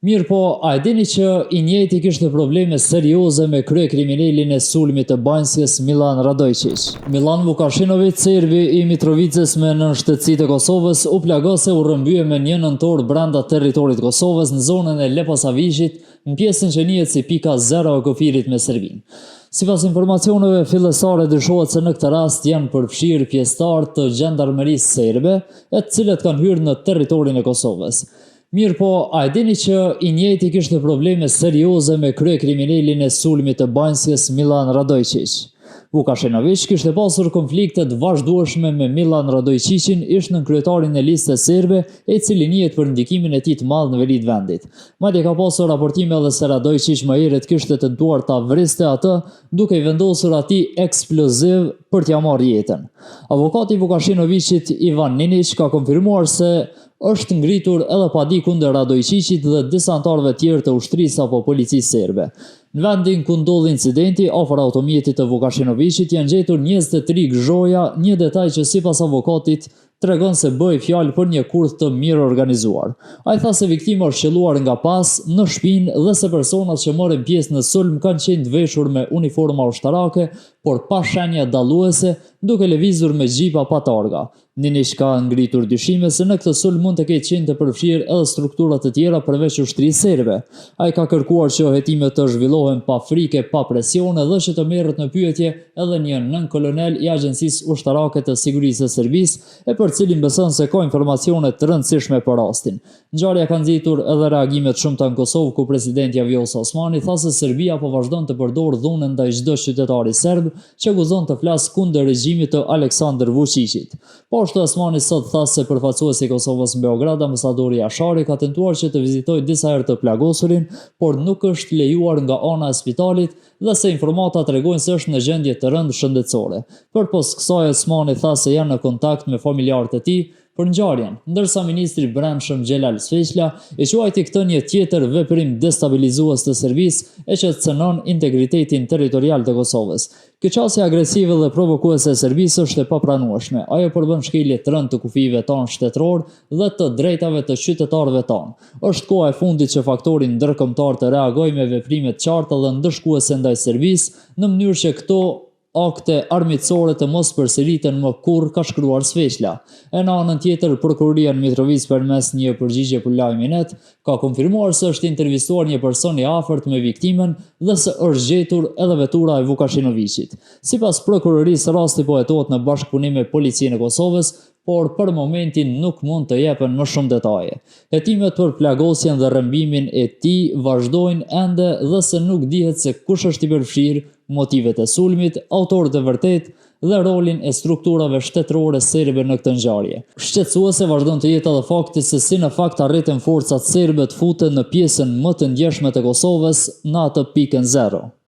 Mirë po, a e dini që i njëjti kishte probleme serioze me kryekriminalin e sulmit të Banjskës Milan Radojqić. Milan Vukashinović, serbi i Mitrovicës me nënshtetësitë e Kosovës, u plagose u rrëmbye me 1 nëntor brenda territorit të Kosovës në zonën e Leposaviçit, në pjesën që njihet si pika 0 e kufirit me Serbinë. Sipas informacioneve fillestare dyshohet se në këtë rast janë përfshirë pjesëtarë të gjendarmerisë serbe, e të cilët kanë hyrë në territorin e Kosovës. Mirë po, a e dini që i njëjti kishte probleme serioze me kryekriminalin e sulmit të Banjskës Milan Radojqić. Vukashinović kishte pasur konflikte të vazhdueshme me Milan Radojqićin, ishte nën kryetarin e listës serbe, i cili njihet për ndikimin e tij të madh në veri të vendit. Madje ka pasur raportime edhe se Radojqić më herët kishte tentuar ta vriste atë, duke i vendosur atij eksploziv për t'ia marrë jetën. Avokati i Vukashinovićit, Ivan Ninić, ka konfirmuar se është ngritur edhe padi kundër Radojqićit dhe disa anëtarëve tjerë të ushtrisë apo policisë serbe. Në vendin ku ndodhi incidenti, afër automjetit të Vukashinovićit janë gjetur 23 gzhoja, një detaj që sipas avokatit tregon se bëhej fjalë për një kurth të mirë organizuar. Ai tha se viktima është qelluar nga pas në shtëpinë dhe se personat që morën pjesë në sulm kanë qenë të veshur me uniforma ushtarake, por pa shenja dalluese, duke lëvizur me xhipa pa targa. Ninić ka ngritur dyshime se në këtë sulm mund të ketë qenë të përfshirë edhe struktura të tjera përveç ushtrisë serbe. Ai ka kërkuar që hetimet të zhvillohen pa frikë, pa presione dhe që të merret në pyetje edhe një nën kolonel i Agjencisë Ushtarake të Sigurisë së Serbisë, e për cilin beson se ka informacione të rëndësishme për rastin. Ngjarja ka nxitur edhe reagime të shumta në Kosovë, ku presidenti Vjosa Osmani tha se Serbia po vazhdon të përdorë dhunën ndaj çdo qytetari serb që akuzon të flasë kundër regjimit të Aleksandar Vučićit. Ashtu Osmani sot tha se përfaqësuesi i Kosovës në Beograd, ambasadori Ashari, ka tentuar që të vizitojë disa herë të plagosurin, por nuk është lejuar nga ana e spitalit dhe se informata tregojnë se është në gjendje të rëndë shëndetësore. Përpos kësaj, Osmani tha se janë në kontakt me familjarët e tij për ngjarjen, ndërsa ministri i Brendshëm Xhelal Sveçla e quajti këtë një tjetër veprim destabilizues të Serbisë e që cënon integritetin territorial të Kosovës. Kjo qasje agresive dhe provokuese e Serbisë është e papranueshme. Ajo përbën shkelje të rënd të kufive tanë shtetëror dhe të drejtave të qytetarëve tanë. Është koha e fundit që faktori ndërkombëtar të reagojë me veprime të qarta dhe ndëshkuese ndaj Serbisë në mënyrë që këto akte armiqësore të mos përsëriten më kurrë, ka shkruar Sveçla. E në anën tjetër, prokuroria në Mitrovic përmes një përgjigje për lajmin Net ka konfirmuar se është intervistuar një person i afërt me viktimën dhe se është gjetur edhe vetura e Vukashinovićit. Sipas prokurorisë, rasti po hetohet në bashkëpunim me policinë e Kosovës, por për momentin nuk mund të jepen më shumë detaje. Hetimet për plagosjen dhe rrëmbimin e tij vazhdojnë ende dhe se nuk dihet se kush është i përfshirë, motivet e sulmit, autorët e vërtet dhe rolin e strukturave shtetërore serbe në këtë ngjarje. Shqetësuese vazhdon të jetë edhe fakti se si në fakt arritën forcat serbe të futen në pjesën më të ndjeshme të Kosovës në atë pikën 0.